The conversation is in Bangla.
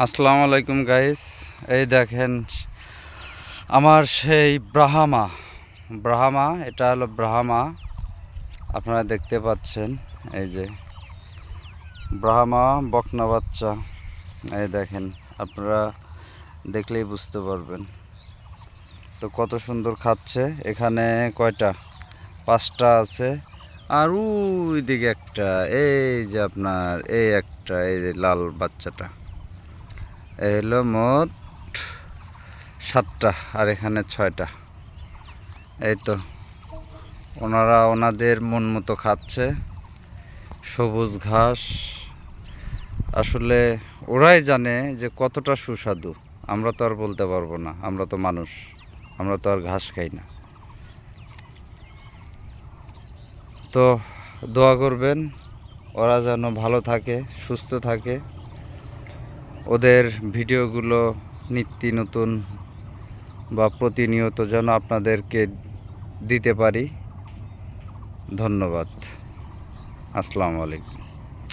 আসসালামু আলাইকুম গাইস। এই দেখেন আমার সেই ব্রাহ্মা এটা হলো ব্রাহ্মা, আপনারা দেখতে পাচ্ছেন। এই যে ব্রাহ্মা বকনা বাচ্চা, এই দেখেন, আপনারা দেখলেই বুঝতে পারবেন। তো কত সুন্দর খাচ্ছে। এখানে কয়টা, 5টা আছে, আর ওই দিকে একটা, এই যে আপনার এই একটা, এই যে লাল বাচ্চাটা, এই হলো মোট 7টা, আর এখানে 6টা। এই তো ওনারা ওনাদের মন মতো খাচ্ছে সবুজ ঘাস। আসলে ওরাই জানে যে কতটা সুস্বাদু, আমরা তো আর বলতে পারবো না, আমরা তো মানুষ, আমরা তো আর ঘাস খাই না। তো দোয়া করবেন ওরা যেন ভালো থাকে, সুস্থ থাকে, ওদের ভিডিওগুলো নিত্য নতুন বা প্রতিনিয়ত যেন আপনাদেরকে দিতে পারি। ধন্যবাদ। আসসালামু আলাইকুম।